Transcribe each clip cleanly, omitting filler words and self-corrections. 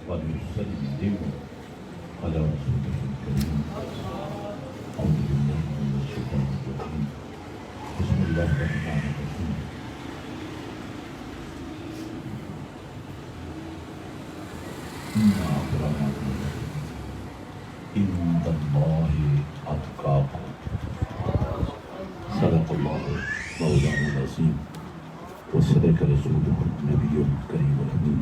ونسلم على رسوله الكريم. أعوذ بالله من الشيطان الرجيم. بسم الله الرحمن الرحيم. إن أكرمكم عند الله أتقاكم. صدق الله مولانا العظيم وصدق رسوله النبي الكريم الأمين.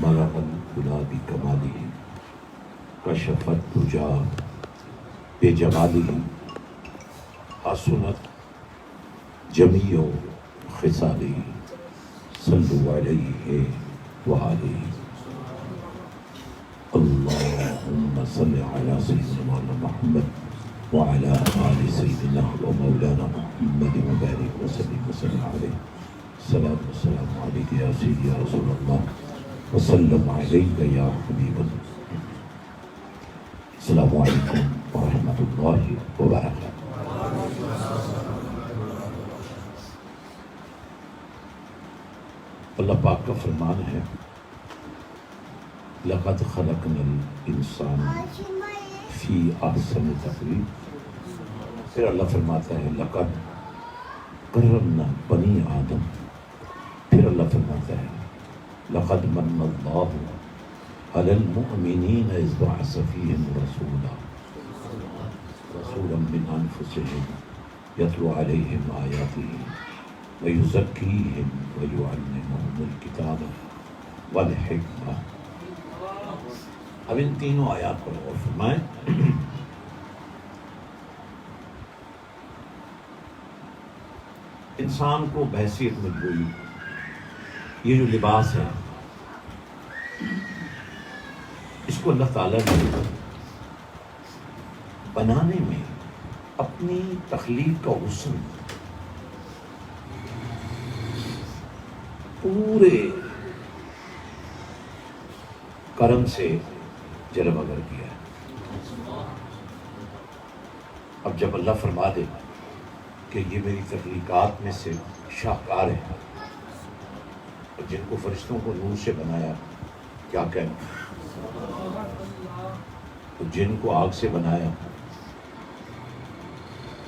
ملأ الأولى بكماله كشف الدجى بجماله حسنت جميع خصاله صلوا عليه وآله. اللهم صل على سيدنا محمد وعلى آل سيدنا ومولانا محمد وبارك وسلم عليه. الصلاة والسلام عليك يا سيدي يا رسول الله وسلم عليك يا حبيب الله. السلام علیکم ورحمۃ اللہ وبرکاتہ. اللہ پاک کا فرمان ہے لقد خلقنا الانسان فی احسن تقویم. پھر اللہ فرماتا ہے لقد کرمنا بنی آدم. پھر اللہ فرماتا ہے لقد من اللہ علی المؤمنین اذ بعث فیہم رسولا من انفسہم یتلو علیہم آیاتہ ویزکیہم ویعلمہم الکتاب والحکمہ. اب ان تینوں آیات پر غور فرمائیں. انسان کو بحیثیت مجبوری یہ جو لباس ہے اس کو اللہ تعالیٰ نے بنانے میں اپنی تخلیق کا حسن پورے کرم سے جلوہ گر کیا ہے. اب جب اللہ فرما دے کہ یہ میری تخلیقات میں سے شاہکار ہے اور جن کو فرشتوں کو نور سے بنایا کیا کہنا، تو جن کو آگ سے بنایا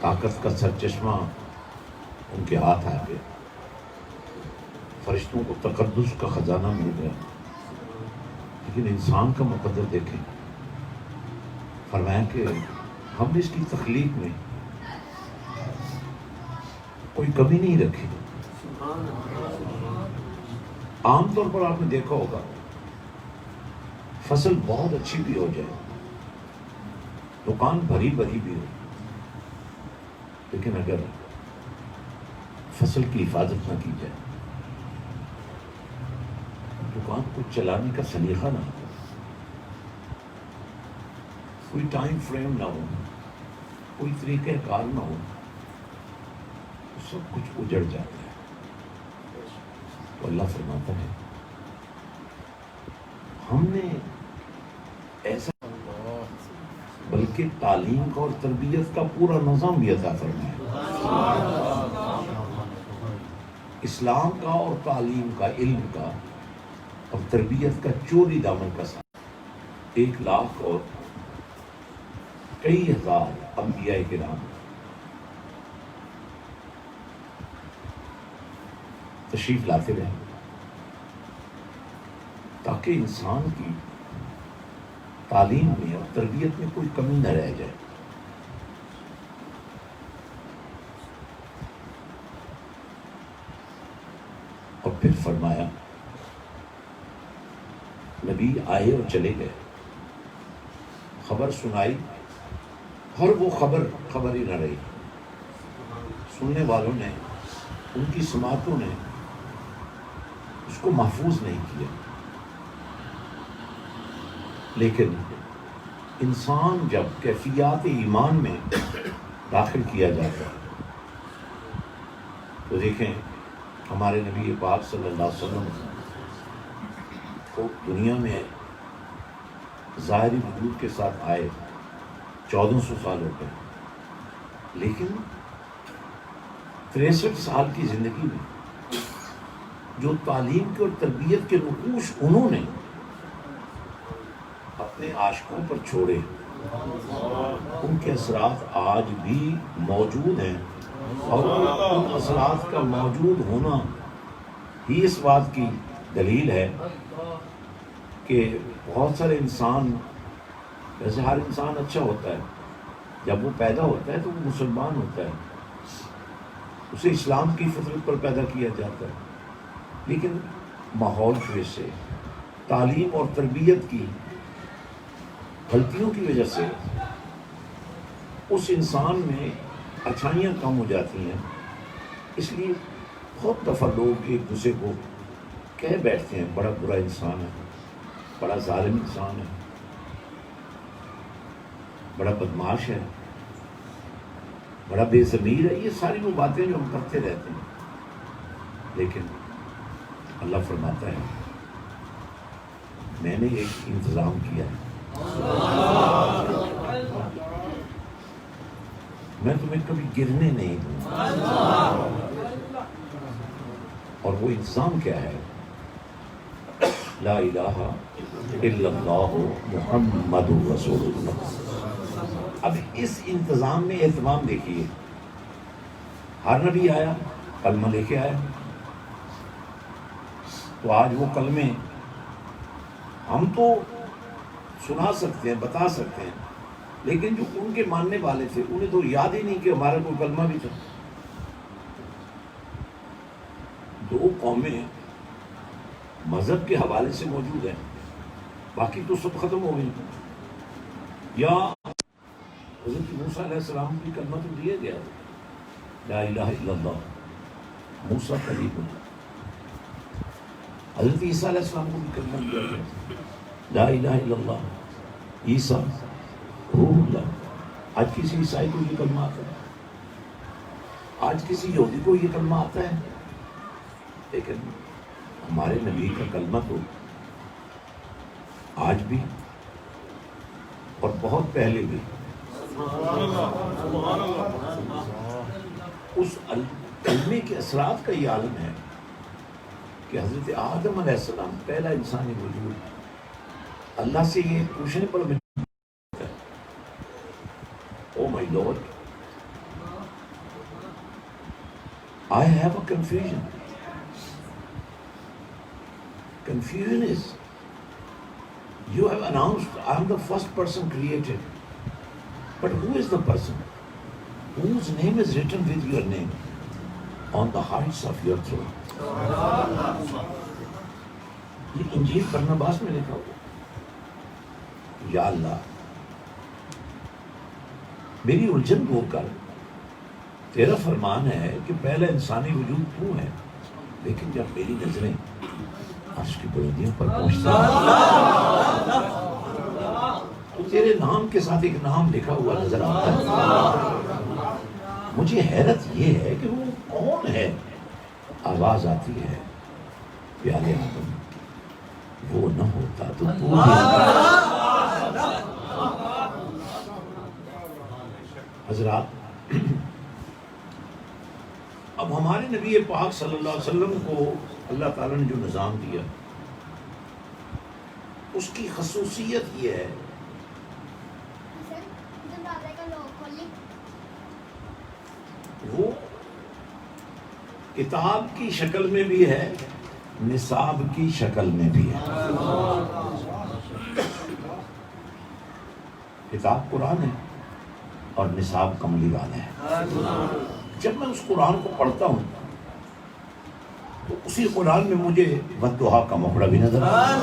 طاقت کا سرچشمہ ان کے ہاتھ آ گیا، فرشتوں کو تقدس کا خزانہ مل گیا. لیکن انسان کا مقدر دیکھیں، فرمایا کہ ہم نے اس کی تخلیق میں کوئی کمی نہیں رکھی. عام طور پر آپ نے دیکھا ہوگا فصل بہت اچھی بھی ہو جائے، دکان بھری بھری بھی ہو، لیکن اگر فصل کی حفاظت نہ کی جائے، دکان کو چلانے کا سلیقہ نہ ہو، کوئی ٹائم فریم نہ ہو، کوئی طریقہ کار نہ ہو، تو سب کچھ اجڑ جاتا ہے. تو اللہ فرماتا ہے ہم نے ایسا بلکہ تعلیم کا اور تربیت کا پورا نظام بھی عطا فرمایا. اسلام کا اور تعلیم کا، علم کا اور تربیت کا چوری دامن کا ساتھ 1,00,000 اور کئی ہزار انبیاء کرام تشریف لاتے رہے تاکہ انسان کی تعلیم میں اور تربیت میں کوئی کمی نہ رہ جائے. اور پھر فرمایا نبی آئے اور چلے گئے، خبر سنائی، ہر وہ خبر ہی نہ رہی. سننے والوں نے، ان کی سماعتوں نے اس کو محفوظ نہیں کیا. لیکن انسان جب کیفیات ایمان میں داخل کیا جاتا ہے تو دیکھیں ہمارے نبی پاک صلی اللہ علیہ وسلم کو دنیا میں ظاہری وجود کے ساتھ آئے 1400 سال ہو گئے، لیکن 63 سال کی زندگی میں جو تعلیم کی اور تربیت کے نقوش انہوں نے اپنے عاشقوں پر چھوڑے، ان کے اثرات آج بھی موجود ہیں، اور ان اثرات کا موجود ہونا ہی اس بات کی دلیل ہے کہ بہت سارے انسان، ویسے ہر انسان اچھا ہوتا ہے، جب وہ پیدا ہوتا ہے تو وہ مسلمان ہوتا ہے، اسے اسلام کی فطرت پر پیدا کیا جاتا ہے، لیکن ماحول کی وجہ سے، تعلیم اور تربیت کی غلطیوں کی وجہ سے اس انسان میں اچھائیاں کم ہو جاتی ہیں۔ اس لیے بہت دفعہ لوگ ایک دوسرے کو کہہ بیٹھتے ہیں بڑا برا انسان ہے، بڑا ظالم انسان ہے، بڑا بدماش ہے، بڑا بے ضمیر ہے۔ یہ ساری وہ باتیں جو ہم کرتے رہتے ہیں، لیکن اللہ فرماتا ہے میں نے ایک انتظام کیا ہے، میں تمہیں کبھی گرنے نہیں دوں گا۔ اور وہ انتظام کیا ہے؟ لا الہ الا اللہ محمد رسول اللہ۔ اب اس انتظام میں اہتمام دیکھیے، ہر نبی آیا کلمہ لے کے آیا، تو آج وہ کلمے ہم تو سنا سکتے ہیں، بتا سکتے ہیں، لیکن جو ان کے ماننے والے تھے انہیں تو یاد ہی نہیں کہ ہمارا کوئی کلمہ بھی تھا۔ دو قومیں مذہب کے حوالے سے موجود ہیں، باقی تو سب ختم ہو گئی۔ یا حضرت موسیٰ علیہ السلام کی کلمہ تو دیا گیا، لا الہ الا اللہ موسیٰ کلیم اللہ۔ حضرت عیسیٰ علیہ السلام کو بھی کلمہ دیا گیا، لا الہ الا اللہ عیسیٰ روح اللہ۔ آج کسی عیسائی کو یہ کلمہ آتا ہے، آج کسی یہودی کو یہ کلمہ آتا ہے، لیکن ہمارے نبی کا کلمہ تو آج بھی اور بہت پہلے بھی اس کلمے کے اثرات کا یہ عالم ہے کہ حضرت آدم علیہ السلام پہلا انسانی وجود اللہ سے یہ پوچھنے پر ملتا ہے، oh my lord I have a confusion. Confusion is, you have announced, I am the first person created. But who is the person whose name is written with your name on the heights of your throne? یہ انجیل برناباس میں لکھا ہوا، یا اللہ میری الجھن دور کر، تیرا فرمان ہے کہ پہلا انسانی وجود تو ہے، لیکن جب میری نظریں عرش کی بلندیوں پر پہنچتا ہے تو تیرے نام کے ساتھ ایک نام لکھا ہوا نظر آتا ہے۔ مجھے حیرت یہ ہے کہ وہ کون ہے؟ آواز آتی ہے، پیارے آدم وہ نہ ہوتا تو تو حضرات، اب ہمارے نبی پاک صلی اللہ علیہ وسلم کو اللہ تعالیٰ نے جو نظام دیا اس کی خصوصیت یہ ہے وہ کتاب کی شکل میں بھی ہے، نصاب کی شکل میں بھی ہے۔ کتاب قرآن ہے اور نصاب کملی والا ہے۔ جب میں اس قرآن کو پڑھتا ہوں تو اسی قرآن میں مجھے والضحیٰ کا مقرہ بھی نظر آتا ہے،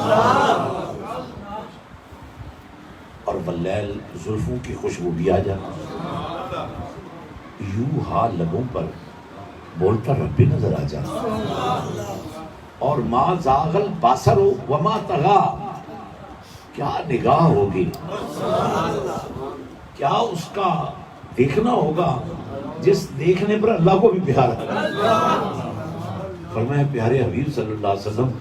اور واللیل زلفوں کی خوشبو بھی آ جاتی، یوں ہاں لبوں پر بولتا رب بھی نظر آ جاتا، اور ما زاغ البصر وما طغیٰ، کیا نگاہ ہوگی، کیا اس کا دیکھنا ہوگا جس دیکھنے پر اللہ کو بھی پیار ہے۔ فرمایا پیارے حبیب صلی اللہ علیہ وسلم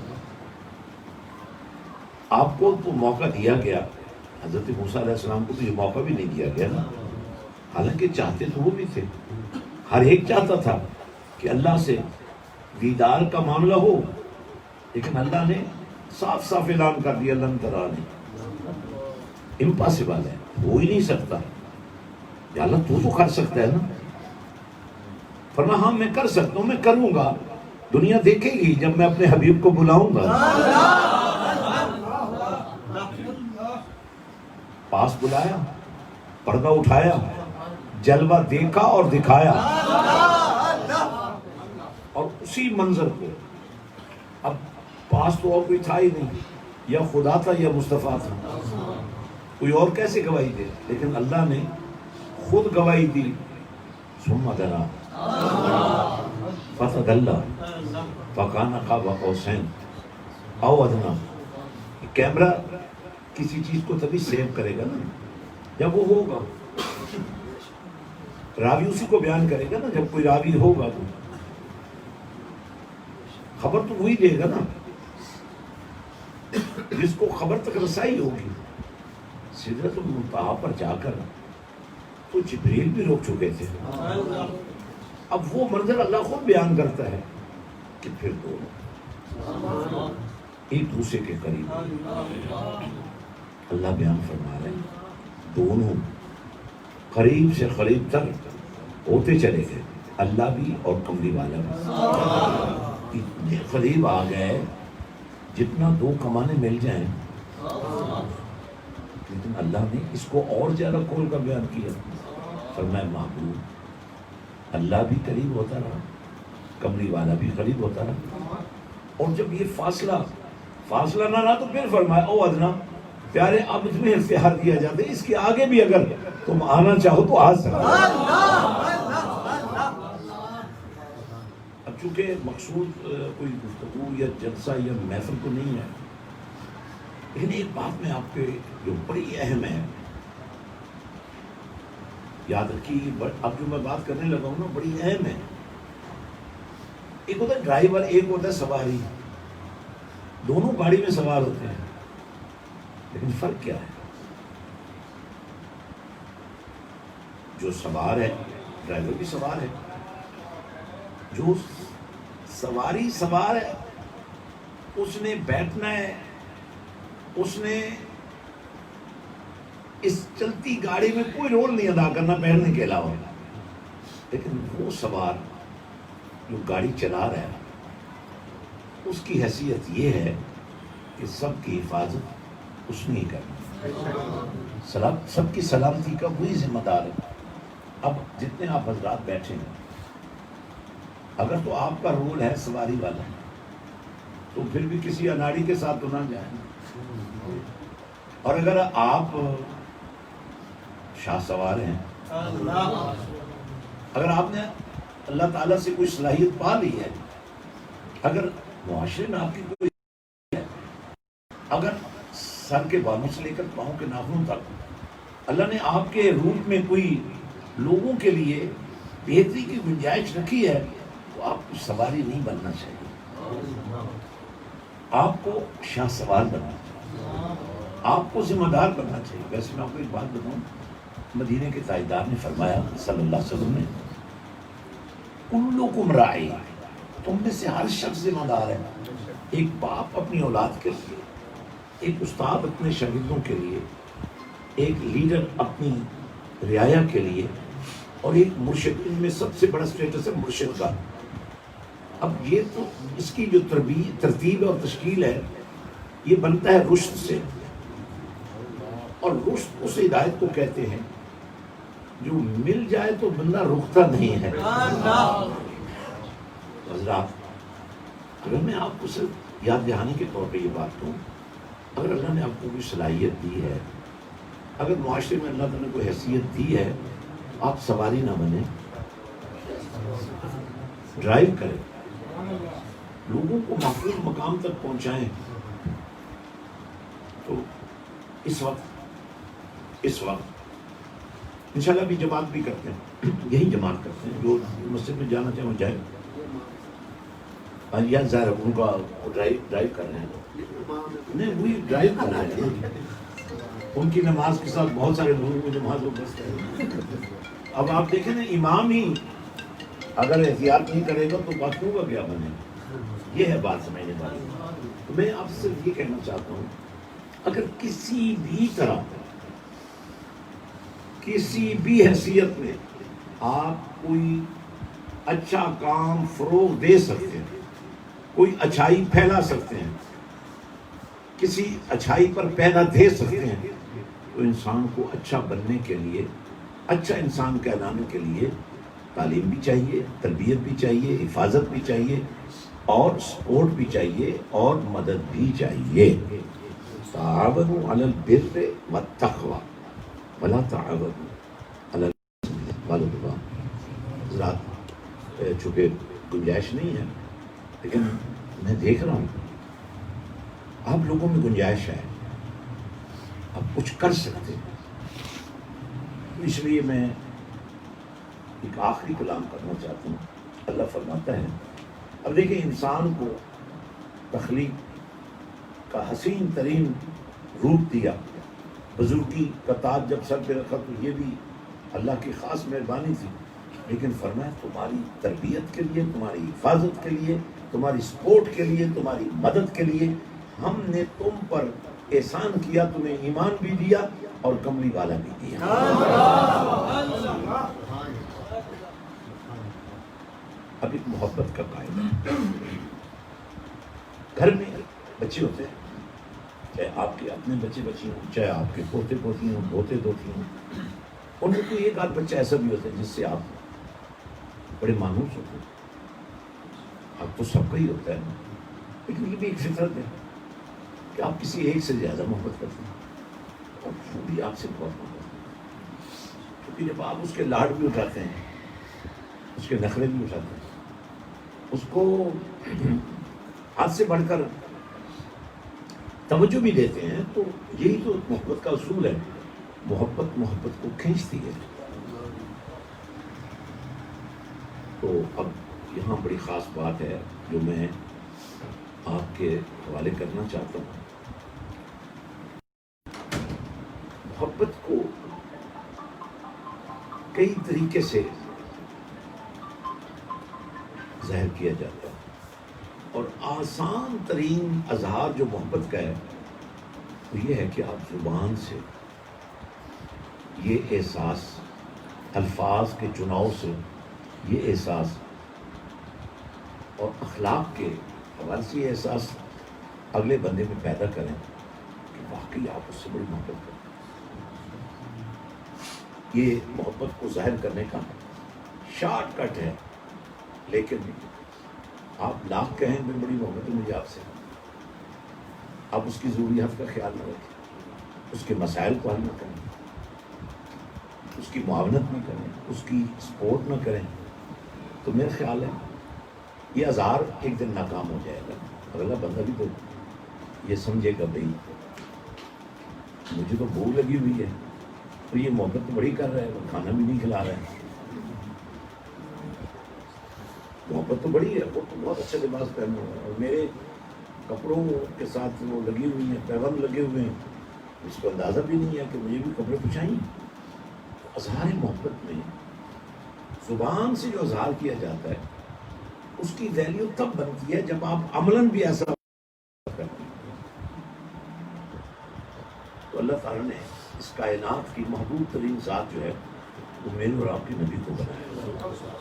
آپ کو تو موقع دیا گیا، حضرت موسیٰ علیہ السلام کو تو یہ موقع بھی نہیں دیا گیا نا، حالانکہ چاہتے تو وہ بھی تھے، ہر ایک چاہتا تھا کہ اللہ سے دیدار کا معاملہ ہو لیکن اللہ نے صاف صاف اعلان کر دیا لن ترانی، امپاسبل ہے، ہو ہی نہیں سکتا. یا اللہ تو کر سکتا ہے نا. فرمایا ہاں میں کر سکتا ہوں، میں کروں گا. دنیا دیکھے گی جب میں اپنے حبیب کو بلاؤں گا. پاس بلایا، پردہ اٹھایا، جلوہ دیکھا اور دکھایا، اور اسی منظر کو اب پاس تو اور کوئی تھا ہی نہیں، یا خدا تھا یا مصطفیٰ تھا، کوئی اور کیسے گواہی دے. لیکن اللہ نے خود گواہی دی. ثم دنا فتدلی فکان قاب قوسین او ادنی. کیمرہ کسی چیز کو تبھی سیو کرے گا نا جب وہ ہوگا. راوی اسی کو بیان کرے گا نا جب کوئی راوی ہوگا. تو خبر تو وہی دے گا نا جس کو خبر تک رسائی ہوگی. سدرۃ المنتہا پر جا کر تو جبریل بھی روک چکے تھے. اب وہ منظر اللہ خود بیان کرتا ہے کہ پھر دونوں ایک دوسرے کے قریب. اللہ بیان فرما رہے ہیں دونوں قریب سے قریب تک ہوتے چلے گئے، اللہ بھی اور کملی والا بھی. اتنے قریب آ گئے جتنا دو کمانے مل جائیں. لیکن اللہ نے اس کو اور زیادہ کھول کر بیان کیا. فرمایا محبوب اللہ بھی قریب ہوتا رہا، کملی والا بھی قریب ہوتا رہا. اور جب یہ فاصلہ نہ رہا تو پھر فرمایا او ادنا پیارے اب تمہیں اختیار دیا جاتا ہے، اس کے آگے بھی اگر تم آنا چاہو تو آ سکتے. اب چونکہ مقصود کوئی گفتگو یا جلسہ یا محفل تو نہیں ہے، لیکن ایک بات میں آپ کے جو بڑی اہم ہے یاد رکھیے. اب جو میں بات کرنے لگا ہوں نا بڑی اہم ہے. ایک ہوتا ہے ڈرائیور، ایک ہوتا ہے سواری. دونوں گاڑی میں سوار ہوتے ہیں، لیکن فرق کیا ہے؟ جو سوار ہے ڈرائیور بھی سوار ہے، جو سواری سوار ہے اس نے بیٹھنا ہے، اس نے اس چلتی گاڑی میں کوئی رول نہیں ادا کرنا بیٹھنے کے علاوہ. لیکن وہ سوار جو گاڑی چلا رہا ہے اس کی حیثیت یہ ہے کہ سب کی حفاظت اس نے ہی کرنا، سب کی سلامتی کا وہی ذمہ دار ہے. اب جتنے آپ حضرات بیٹھے ہیں، اگر تو آپ کا رول ہے سواری والا تو پھر بھی کسی اناڑی کے ساتھ تو نہ جائیں. اور اگر آپ شاہ سوار ہیں، اگر آپ نے اللہ تعالیٰ سے کوئی صلاحیت پا لی ہے، اگر معاشرے میں آپ کی کوئی ہے، اگر سر کے بالوں سے لے کر پاؤں کے ناخنوں تک اللہ نے آپ کے روپ میں کوئی لوگوں کے لیے بہتری کی گنجائش رکھی ہے، تو آپ کو سواری نہیں بننا چاہیے، آپ کو شاہ سوار بننا چاہیے، آپ کو ذمہ دار بننا چاہیے. ویسے میں آپ کو ایک بات بتاؤں، مدینے کے تاجدار نے فرمایا صلی اللہ علیہ وسلم نے کلکم راعی، تم میں سے ہر شخص ذمہ دار ہے. ایک باپ اپنی اولاد کے لیے، ایک استاد اپنے شاگردوں کے لیے، ایک لیڈر اپنی رعایا کے لیے، اور ایک مرشد. ان میں سب سے بڑا اسٹیٹس ہے مرشد کا. اب یہ تو اس کی جو ترتیب اور تشکیل ہے یہ بنتا ہے رشد سے، اور رشد اس ہدایت کو کہتے ہیں جو مل جائے تو بندہ رکتا نہیں ہے. حضرات اگر میں آپ کو صرف یاد دہانی کے طور پہ یہ بات کہوں، اگر اللہ نے آپ کو کوئی صلاحیت دی ہے، اگر معاشرے میں اللہ تعالیٰ نے کوئی حیثیت دی ہے، آپ سواری نہ بنیں، ڈرائیو کریں، لوگوں کو محفوظ مقام تک پہنچائیں. تو اس وقت انشاءاللہ بھی جماعت بھی کرتے ہیں، یہی جماعت کرتے ہیں. جو مسجد میں جانا چاہیں وہ جائیں. یا ظاہر ان کا ڈرائیو کر رہے ہیں، نہیں وہی ڈرائیو کر رہے ہیں. ان کی نماز کے ساتھ بہت سارے لوگوں کو نماز وہ بس کریں. اب آپ دیکھیں نا، امام ہی اگر احتیاط نہیں کرے گا تو باقیوں کا کیا بنے. یہ ہے بات سمجھنے والی. میں آپ سے صرف یہ کہنا چاہتا ہوں، اگر کسی بھی طرح کسی بھی حیثیت میں آپ کوئی اچھا کام فروغ دے سکتے ہیں، کوئی اچھائی پھیلا سکتے ہیں، کسی اچھائی پر پیدا دے سکتے ہیں، تو انسان کو اچھا بننے کے لیے، اچھا انسان کہلانے کے لیے تعلیم بھی چاہیے، تربیت بھی چاہیے، حفاظت بھی چاہیے، اور سپورٹ بھی چاہیے، اور مدد بھی چاہیے۔ تعاونوا علی البر والتقوی ولا تعاونوا علی الاثم والعدوان۔ حضرات، چونکہ گنجائش نہیں ہے، لیکن میں دیکھ رہا ہوں آپ لوگوں میں گنجائش ہے، آپ کچھ کر سکتے ہیں۔ اس لیے میں ایک آخری کلام کرنا چاہتا ہوں۔ اللہ فرماتا ہے، اب دیکھیں انسان کو تخلیق کا حسین ترین روپ دیا، بزرگی کا تاج جب سر پہ رکھا تو یہ بھی اللہ کی خاص مہربانی تھی، لیکن فرمایا تمہاری تربیت کے لیے، تمہاری حفاظت کے لیے، تمہاری سپورٹ کے لیے، تمہاری مدد کے لیے ہم نے تم پر احسان کیا، تمہیں ایمان بھی دیا اور کملی والا بھی دیا۔ اب ایک محبت کا قاعدہ ہے۔ گھر میں بچے ہوتے ہیں، چاہے آپ کے اپنے بچے بچی ہوں، چاہے آپ کے پوتے پوتی ہوں، دوتے دوتی ہوں، ان میں کوئی ایک آدھ بچہ ایسا بھی ہوتا ہے جس سے آپ بڑے مانوس ہوتے ہیں۔ اب تو سب کا ہی ہوتا ہے، لیکن یہ بھی ایک فطرت ہے کہ آپ کسی ایک سے زیادہ محبت کرتے ہیں، اور وہ بھی آپ سے بہت محبت کرتے ہیں، کیونکہ جب آپ اس کے لاڈ بھی اٹھاتے ہیں، اس کے نخرے بھی اٹھاتے ہیں، اس کو حد سے بڑھ کر توجہ بھی دیتے ہیں، تو یہی تو محبت کا اصول ہے۔ محبت محبت کو کھینچتی ہے۔ تو اب یہاں بڑی خاص بات ہے جو میں آپ کے حوالے کرنا چاہتا ہوں۔ محبت کو کئی طریقے سے ظاہر کیا جاتا ہے، اور آسان ترین اظہار جو محبت کا ہے وہ یہ ہے کہ آپ زبان سے یہ احساس، الفاظ کے چناؤ سے یہ احساس، اور اخلاق کے حوالے سے یہ احساس اگلے بندے میں پیدا کریں کہ واقعی آپ اس سے بڑی محبت کریں۔ یہ محبت کو ظاہر کرنے کا شارٹ کٹ ہے، لیکن آپ لاکھ کہیں میں بڑی محبت ہے مجھے آپ سے، آپ اس کی ضروریات کا خیال نہ رکھیں، اس کے مسائل کو حل نہ کریں، اس کی معاونت نہ کریں، اس کی سپورٹ نہ کریں، تو میرا خیال ہے یہ اظہار ایک دن ناکام ہو جائے گا۔ اگلا بندہ بھی تو یہ سمجھے گا بھئی مجھے تو بھوک لگی ہوئی ہے، تو یہ محبت تو بڑی کر رہا ہے، وہ کھانا بھی نہیں کھلا رہا ہے، محبت تو بڑی ہے، وہ تو بہت اچھا لباس پہنا ہوا ہے، اور میرے کپڑوں کے ساتھ وہ لگی ہوئی ہیں، پیغام لگے ہوئے ہیں، اس کو اندازہ بھی نہیں ہے کہ مجھے بھی کپڑے پچھائیں۔ اظہار محبت میں زبان سے جو اظہار کیا جاتا ہے اس کی ویلیو تب بنتی ہے جب آپ عملاً بھی ایسا کرتے ہیں۔ تو اللہ تعالیٰ نے اس کائنات کی محبوب ترین ذات جو ہے وہ میرے اور آپ کے نبی کو بنایا،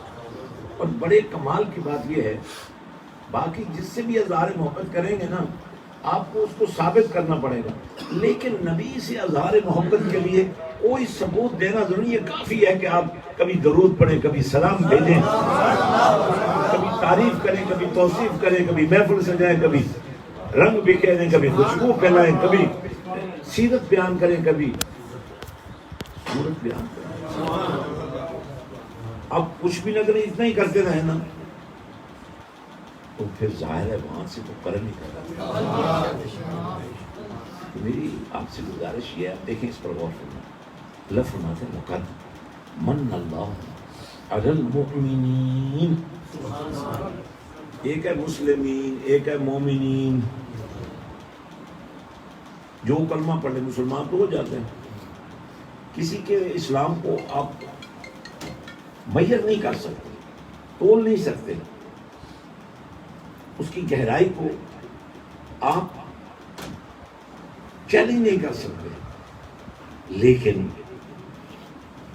اور بڑے کمال کی بات یہ ہے، باقی جس سے بھی اظہار محبت کریں گے نا آپ کو اس کو ثابت کرنا پڑے گا، لیکن نبی سے اظہار محبت کے لیے کوئی ثبوت دینا ضروری ہے، کافی ہے کہ آپ کبھی درود پڑھیں، کبھی سلام بھیجیں، کبھی تعریف کریں، کبھی توصیف کریں، کبھی محفل سجائیں، کبھی رنگ بکھیریں، کبھی خوشبو پھیلائیں، کبھی سیرت بیان کریں، کبھی صورت بیان کریں۔ اب کچھ بھی نہ کریں، اتنا ہی کرتے رہیں نا تو پھر ظاہر ہے وہاں سے تو کرم ہی کر رہا ہے۔ میری آپ سے گزارش یہ ہے، آپ دیکھیں اس پر غور کرنا، اللہ فرماتے ہیں لقد من اللہ علی المؤمنین، ایک ہے مسلمین، ایک ہے مومنین، جو کلمہ پڑھ لے مسلمان تو ہو جاتے ہیں۔ کسی کے اسلام کو آپ میسر نہیں کر سکتے، تول نہیں سکتے، اس کی گہرائی کو آپ چیلنج نہیں کر سکتے، لیکن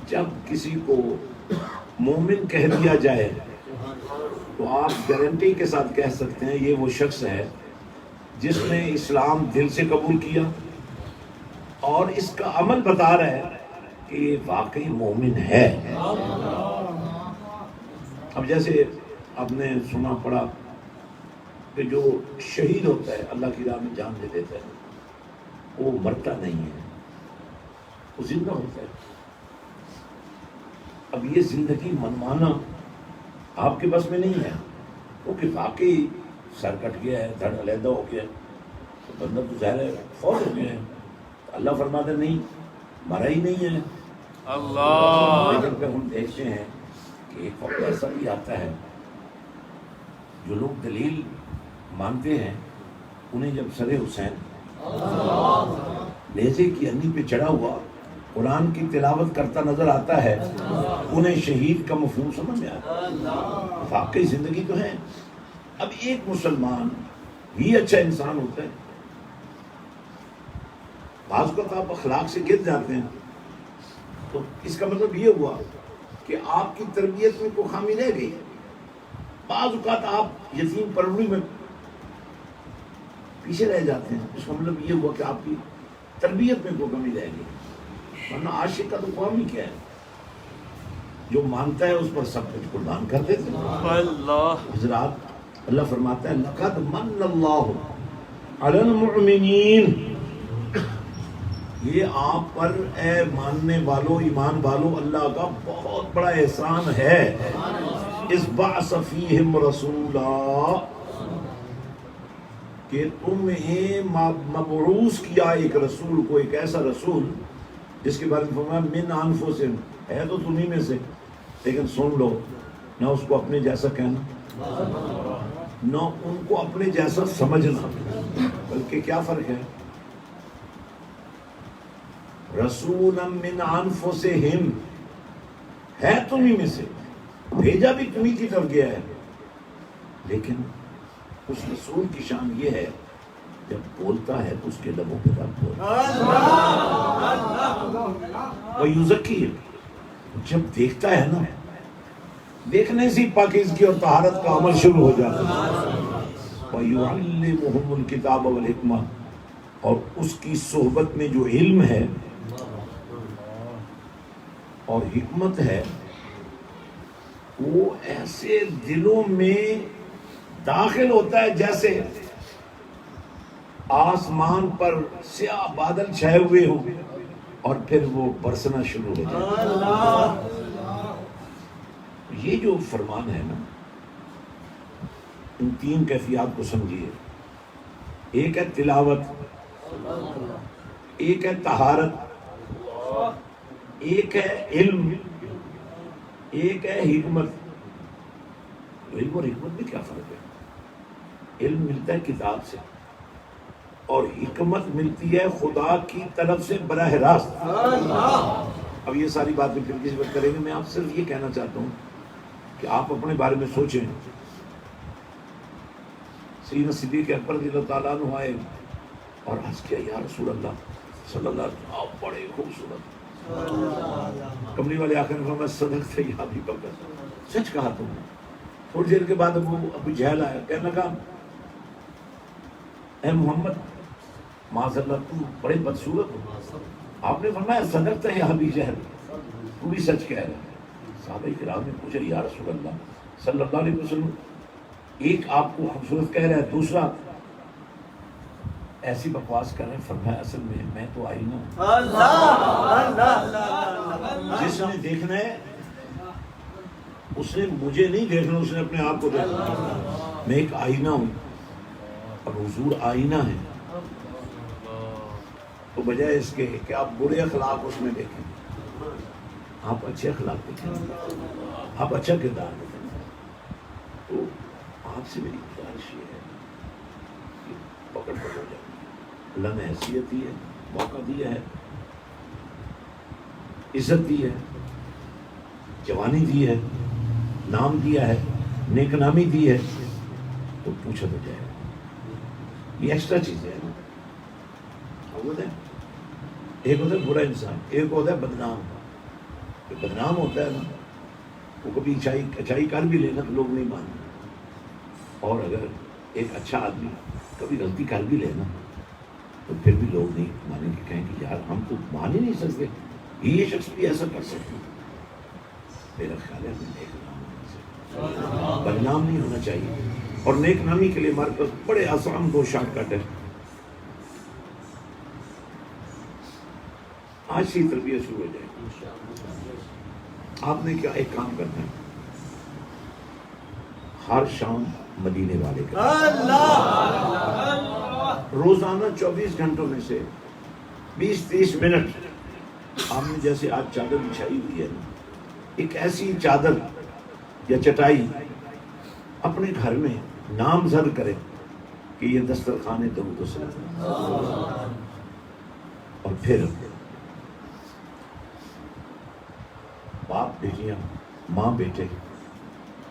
جب کسی کو مومن کہہ دیا جائے تو آپ گارنٹی کے ساتھ کہہ سکتے ہیں یہ وہ شخص ہے جس نے اسلام دل سے قبول کیا اور اس کا عمل بتا رہا ہے کہ یہ واقعی مومن ہے۔ اب جیسے آپ نے سنا پڑا کہ جو شہید ہوتا ہے، اللہ کی راہ میں جان دے دیتا ہے، وہ مرتا نہیں ہے، وہ زندہ ہوتا ہے۔ اب یہ زندگی منوانا آپ کے بس میں نہیں ہے، کیونکہ واقعی سر کٹ گیا ہے، دھڑ علیحدہ ہو گیا تو بندہ تو ظاہر ہے فوت ہو گیا ہے، اللہ فرماتا نہیں مرا ہی نہیں ہے اللہ۔ لیکن پھر ہم دیکھتے ہیں کہ ایک وقت ایسا بھی آتا ہے جو لوگ دلیل مانتے ہیں، انہیں جب سر حسین نیزے کی انی پہ چڑھا ہوا قرآن کی تلاوت کرتا نظر آتا ہے، انہیں شہید کا مفہوم سمجھ میں آتا ہے، واقعی زندگی تو ہے۔ اب ایک مسلمان بھی اچھا انسان ہوتا ہے، بعض اوقات آپ اخلاق سے گر جاتے ہیں، تو اس کا مطلب یہ ہوا کہ آپ کی تربیت میں کوئی خامی رہ گئی۔ بعض اوقات آپ یتیم پروری میں پیچھے رہ جاتے ہیں، اس کا مطلب یہ ہوا کہ آپ کی تربیت میں کوئی کمی رہ گئی، ورنہ عاشق کا تو کام ہی کیا ہے، جو مانتا ہے اس پر سب کچھ قربان کر دیتے ہیں۔ حضرات اللہ فرماتا ہے لقد من اللہ علی المؤمنین، یہ آپ پر اے ماننے والو، ایمان والو، اللہ کا بہت بڑا احسان ہے۔ اذ بعث فیہم رسولا، کہ تمہیں مبعوث کیا ایک رسول کو، ایک ایسا رسول جس کے بارے میں فرمایا من انفسہم، ہے تو تمہیں میں سے، لیکن سن لو نہ اس کو اپنے جیسا کہنا نہ ان کو اپنے جیسا سمجھنا، بلکہ کیا فرق ہے، رسولا من انفسہم، ہے تمہیں میں سے، بھیجا بھی تمہیں کی طرف گیا ہے، لیکن اس رسول کی شان یہ ہے جب بولتا ہے تو اس کے لبوں کے ساتھ بولتا ہے، وَيُزَكِّيهِمْ، جب دیکھتا ہے نا، دیکھنے سے پاکیزگی اور طہارت کا عمل شروع ہو جاتا ہے، وَيُعَلِّمُهُمُ الْكِتَابَ وَالْحِكْمَةَ، اور اس کی صحبت میں جو علم ہے اور حکمت ہے وہ ایسے دلوں میں داخل ہوتا ہے جیسے آسمان پر سیاہ بادل چھائے ہوئے ہوں اور پھر وہ برسنا شروع ہو جائے۔ یہ جو فرمان ہے نا، ان تین کیفیات کو سمجھیے، ایک ہے تلاوت، ایک ہے طہارت، ایک ہے علم، ایک ہے حکمت۔ علم اور حکمت میں کیا فرق ہے؟ علم ملتا ہے کتاب سے اور حکمت ملتی ہے خدا کی طرف سے براہ راست۔ اب یہ ساری باتیں پھر کسی وقت کریں گے، میں آپ سے صرف یہ کہنا چاہتا ہوں کہ آپ اپنے بارے میں سوچیں۔ سیدنا صدیق اکبر رضی اللہ تعالیٰ عنہ آئے اور عرض کیا یا رسول اللہ صلی اللہ علیہ وسلم، آپ بڑے خوبصورت۔ کملی والے آخر نے فرمایا صدقت یا ابی بکر، سچ کہا تم نے۔ تھوڑی دیر کے بعد ابو جہل آیا، کہنے لگا اے محمد معاذ اللہ تم بڑے بدصورت ہو۔ آپ نے فرمایا صدقت یا ابی جہل، تو بھی سچ کہہ رہے ہیں۔ صحابہ کرام نے پوچھا یا رسول اللہ صلی اللہ علیہ وسلم، ایک آپ کو خوبصورت کہہ رہا ہے، دوسرا ایسی بکواس کر رہے ہیں۔ فرمایا اصل میں تو آئینہ ہوں، جس نے دیکھنا ہے اس نے مجھے نہیں دیکھنا، اس نے اپنے آپ کو دیکھنا۔ میں ایک آئینہ ہوں اور حضور آئینہ ہے، تو بجائے اس کے کہ آپ برے اخلاق اس میں دیکھیں، آپ اچھے اخلاق دیکھیں، آپ اچھا کردار دیکھیں۔ تو آپ سے میری گزارش یہ ہے کہ پکڑ ہو جائے، اللہ نے حیثیت دی ہے، موقع دیا ہے، عزت دی ہے، جوانی دی ہے، نام دیا ہے، نیک نامی دی ہے، تو پوچھا تو جائے یہ ایکسٹرا چیزیں ہیں نا. ایک ہوتا ہے برا انسان، ایک ہوتا ہے بدنام. بدنام ہوتا ہے نا وہ کبھی اچھائی کر بھی لینا تو لوگ نہیں مانتے، اور اگر ایک اچھا آدمی کبھی غلطی کر بھی لینا تو پھر بھی لوگ نہیں مانیں گے، کہیں کہ یار ہم تو مان ہی نہیں سکتے یہ شخص بھی ایسا کر سکتے. میرا خیال ہے ہمیں نیک نام ہونا چاہیے، بدنام نہیں ہونا چاہیے. اور نیک نامی کے لیے ہمارے پاس بڑے آسان 2 شارٹ کٹ ہے. آج سے تربیت شروع ہو جائے. آپ نے کیا ایک کام کرنا ہے، ہر شام مدینے والے کا روزانہ 24 گھنٹوں میں سے 20-30 منٹ آپ نے جیسے آج چادر بچھائی ہوئی ہے نا، ایک ایسی چادر یا چٹائی اپنے گھر میں نامزد کریں کہ یہ دسترخوان درود و سلام. اور پھر باپ بیٹیاں، ماں بیٹے،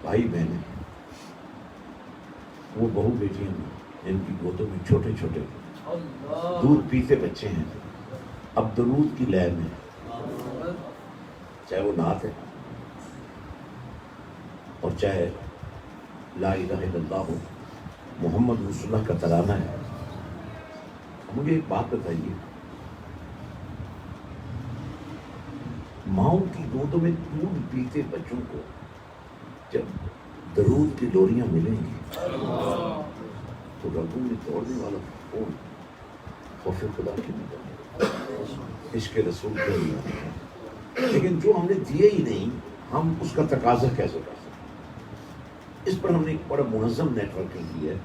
بھائی بہنیں، وہ بہو بیٹیاں جن کی گودوں میں چھوٹے چھوٹے دودھ پیتے بچے ہیں، اب درود کی لے میں، چاہے وہ نعت ہے اور چاہے لا الہ الا اللہ ہو، محمد رسول اللہ کا ترانہ ہے. مجھے ایک بات بتائیے، ماؤں کی گودوں میں دودھ پیتے بچوں کو جب درود کی ڈوریاں ملیں گی تو رگوں میں دوڑنے والا کون؟ خوف خدا کی نہیں، عشق رسول کے نہیں. لیکن جو ہم نے دیے ہی نہیں، ہم اس کا تقاضا کیسے کر سکتے؟ اس پر ہم نے ایک بڑا منظم نیٹ ورکنگ کی ہے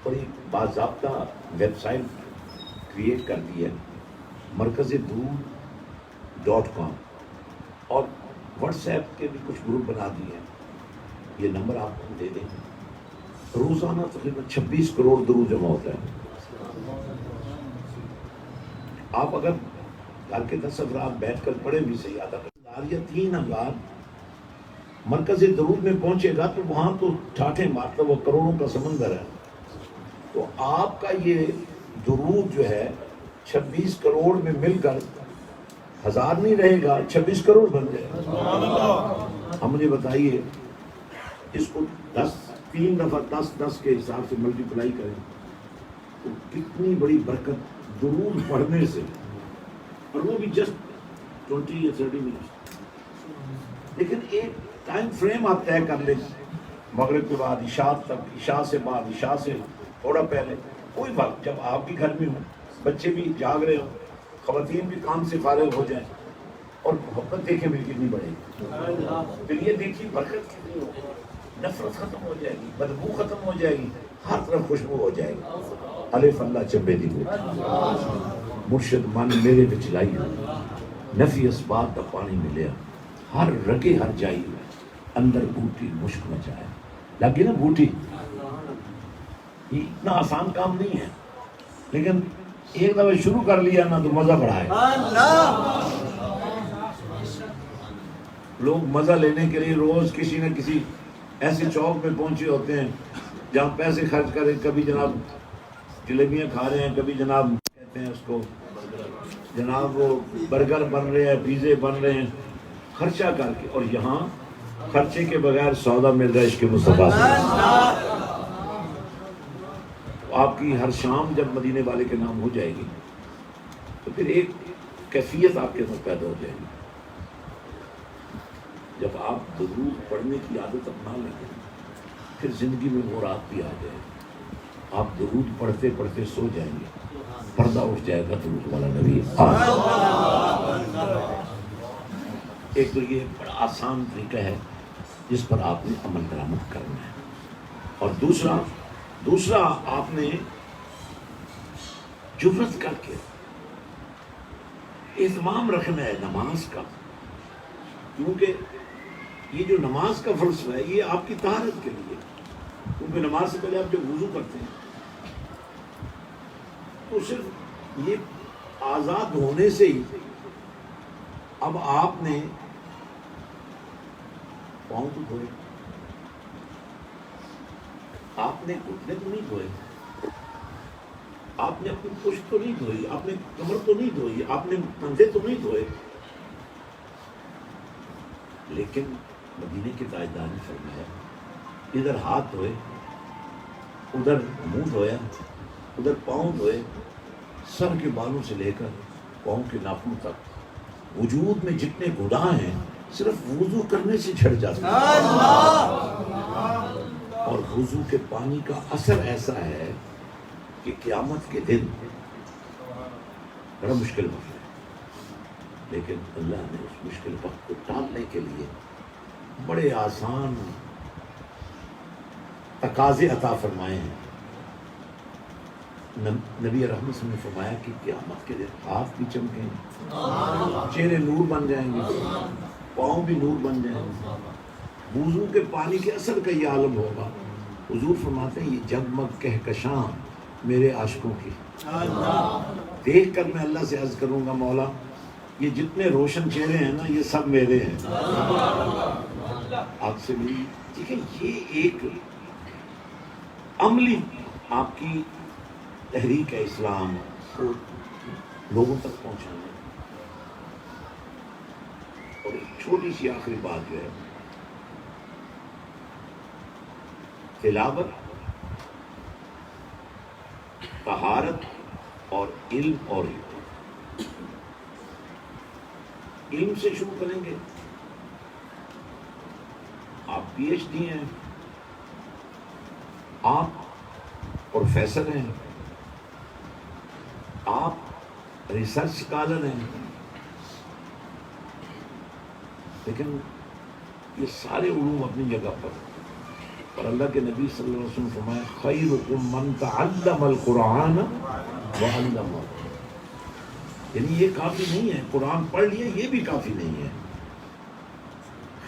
اور ایک باضابطہ ویب سائٹ کریٹ کر دی ہے، markaz-e-dood.com، اور واٹس ایپ کے بھی کچھ گروپ بنا دیے ہیں. یہ نمبر آپ کو دے دیں. روزانہ تقریباً 26 کروڑ درود جمع ہوتا ہے. آپ اگر گھر کے 10 افراد بیٹھ کر پڑھیں بھی صحیح، آدھا یا 3 افراد مرکز درود میں پہنچے گا تو وہاں تو ٹھاٹھے مارتا وہ کروڑوں کا سمندر ہے. تو آپ کا یہ درود جو ہے 26 کروڑ میں مل کر 1000 نہیں رہے گا، 26 کروڑ بن جائے گا. ہم مجھے بتائیے اس کو 3 دفعہ 10 کے حساب سے ملٹی پلائی کریں تو کتنی بڑی برکت درود پڑھنے سے، اور وہ بھی جسٹ 20 یا 30 منٹ. لیکن ایک ٹائم فریم آپ طے کر لیں، مغرب کے بعد عشاء تک، عشاء سے بعد، عشاء سے تھوڑا پہلے، کوئی وقت جب آپ بھی گھر میں ہوں، بچے بھی جاگ رہے ہوں، خواتین بھی کام سے فارغ ہو جائیں، اور محبت دیکھیں میری کتنی بڑھے گی. پھر یہ دیکھیے برکت کتنی ہوگی، نفرت ختم ہو جائے گی، بدبو ختم ہو جائے گی، ہر طرف خوشبو ہو جائے گی. الف اللہ چبے دی مرشد من میرے بچ لائی، نفی اسباب دا پانی ملیا، ہر رگے ہر جائی اندر بوٹی مشک مچائے. لگی نا بوٹی، یہ اتنا آسان کام نہیں ہے، لیکن ایک دفعہ شروع کر لیا نا تو مزہ بڑھا ہے. لوگ مزہ لینے کے لیے روز کسی نہ کسی ایسے چوک میں پہنچے ہوتے ہیں جہاں پیسے خرچ کریں، کبھی جناب جلیبیاں کھا رہے ہیں، کبھی جناب کہتے ہیں اس کو جناب وہ برگر بن رہے ہیں، پیزے بن رہے ہیں، خرچہ کر کے. اور یہاں خرچے کے بغیر سودا مل رہا ہے عشق مصطفیٰ سے. آپ کی ہر شام جب مدینے والے کے نام ہو جائے گی تو پھر ایک کیفیت آپ کے اندر پیدا ہو جائے گی. جب آپ درود پڑھنے کی عادت اپنا لیں گے پھر زندگی میں وہ رات بھی آ جائے گی، آپ درود پڑھتے پڑھتے سو جائیں گے، پردہ اٹھ جائے گا درود والا نبی. ایک تو یہ بڑا آسان طریقہ ہے جس پر آپ نے عمل درآمد کرنا ہے. اور دوسرا آپ نے جرأت کر کے اہتمام رکھنا ہے نماز کا، کیونکہ یہ جو نماز کا فلسفہ ہے یہ آپ کی طہارت کے لیے، کیونکہ نماز سے پہلے آپ جب وضو کرتے ہیں تو صرف یہ آزاد ہونے سے ہی اب آپ نے پاؤں تو دھوئے، آپ نے گھٹنے تو نہیں دھوئے، آپ نے اپنی پشت تو نہیں دھوئی، آپ نے کمر تو نہیں دھوئی، آپ نے کندھے تو نہیں دھوئے، لیکن مدینے کے تاجدار نے فرمایا ادھر ہاتھ دھوئے، ادھر منہ دھویا، ادھر پاؤں دھوئے، سر کے بالوں سے لے کر پاؤں کے ناخن تک وجود میں جتنے گناہ ہیں صرف وضو کرنے سے جھڑ جاتے ہیں۔ اور وضو کے پانی کا اثر ایسا ہے کہ قیامت کے دن بڑا مشکل وقت ہے، لیکن اللہ نے اس مشکل وقت کو ٹالنے کے لیے بڑے آسان تقاضے عطا فرمائے ہیں۔ نبی رحمت صلی اللہ علیہ وسلم نے فرمایا کہ قیامت کے دن ہاتھ بھی چمکیں گے، چہرے نور بن جائیں گے، پاؤں بھی نور بن جائیں گے، وضو کے پانی کے اثر کا یہ عالم ہوگا۔ حضور فرماتے ہیں یہ جگمگ کہکشاں میرے عاشقوں کی، دیکھ کر میں اللہ سے عرض کروں گا مولا یہ جتنے روشن چہرے ہیں نا یہ سب میرے ہیں، آپ سے بھی ٹھیک ہے۔ یہ ایک عملی آپ کی تحریک ہے اسلام کو لوگوں تک پہنچانا۔ اور ایک چھوٹی سی آخری بات جو ہے، تلاوت، طہارت اور علم، اور علم سے شروع کریں گے۔ آپ پی ایچ ڈی ہیں، آپ پروفیسر ہیں، آپ ریسرچ اسکالر ہیں، لیکن یہ سارے علوم اپنی جگہ پر، اور اللہ کے نبی صلی اللہ علیہ وسلم فرمایا خیرکم من تعلم القرآن وعلمہ، یعنی یہ کافی نہیں ہے قرآن پڑھ لیا یہ بھی کافی نہیں ہے،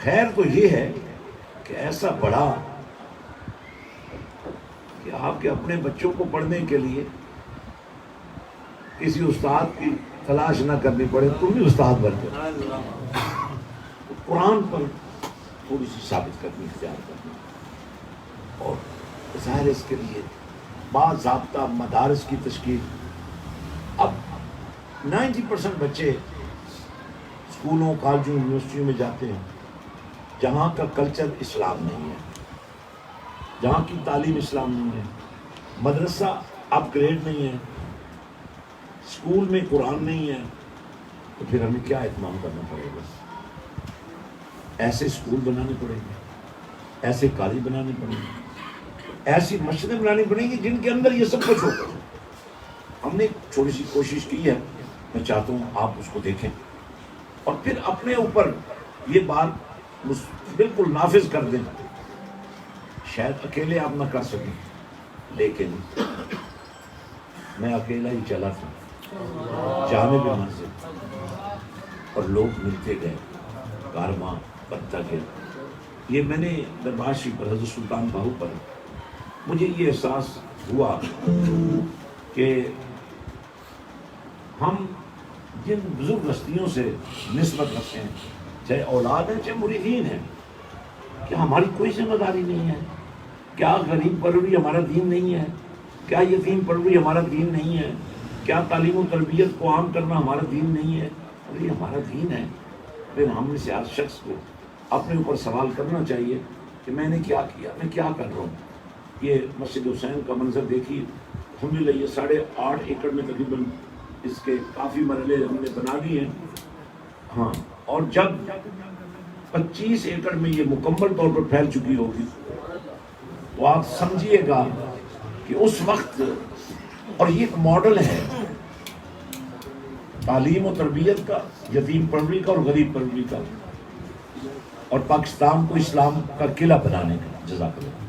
خیر تو یہ ہے کہ ایسا بڑا کہ آپ کے اپنے بچوں کو پڑھنے کے لیے کسی استاد کی تلاش نہ کرنی پڑے، تم بھی استاد بن جاؤ، قرآن پر تھوڑی سی ثابت کرنی اختیار کرنا، اور ظاہر اس کے لیے باضابطہ مدارس کی تشکیل۔ اب 90% بچے اسکولوں، کالجوں، یونیورسٹیوں میں جاتے ہیں جہاں کا کلچر اسلام نہیں ہے، جہاں کی تعلیم اسلام نہیں ہے، مدرسہ اپ گریڈ نہیں ہے، اسکول میں قرآن نہیں ہے، تو پھر ہمیں کیا اہتمام کرنا پڑے گا؟ ایسے اسکول بنانے پڑیں گے، ایسے کالج بنانے پڑیں گے، ایسی مسجدیں بنانی پڑیں گی جن کے اندر یہ سب کچھ ہوگا۔ ہم نے چھوٹی سی کوشش کی ہے، میں چاہتا ہوں آپ اس کو دیکھیں اور پھر اپنے اوپر یہ بات بالکل نافذ کر دیں۔ شاید اکیلے آپ نہ کر سکیں، لیکن میں اکیلا ہی چلا تھا جانب منزل، اور لوگ ملتے گئے، کارواں بنتا گیا۔ یہ میں نے دربار شریف پر حضرت سلطان باہو پر مجھے یہ احساس ہوا کہ ہم جن بزرگ ہستیوں سے نسبت رکھتے ہیں، چاہے اولاد ہیں چاہے مریدین ہیں، کیا ہماری کوئی ذمہ داری نہیں ہے؟ کیا غریب پروری ہمارا دین نہیں ہے؟ کیا یتیم پروری ہمارا دین نہیں ہے؟ کیا تعلیم و تربیت کو عام کرنا ہمارا دین نہیں ہے؟ اگر یہ ہمارا دین ہے پھر ہم میں سے ہر شخص کو اپنے اوپر سوال کرنا چاہیے کہ میں نے کیا کیا، میں کیا کر رہا ہوں۔ یہ مسجد حسین کا منظر دیکھیے، الحمدللہ یہ 8.5 ایکڑ میں تقریباً اس کے کافی مرحلے ہم نے بنا دیے ہیں، ہاں، اور جب 25 ایکڑ میں یہ مکمل طور پر پھیل چکی ہوگی تو آپ سمجھیے گا کہ اس وقت، اور یہ ایک ماڈل ہے تعلیم و تربیت کا، یتیم پروری کا اور غریب پروری کا، اور پاکستان کو اسلام کا قلعہ بنانے کا۔ جزاک اللہ۔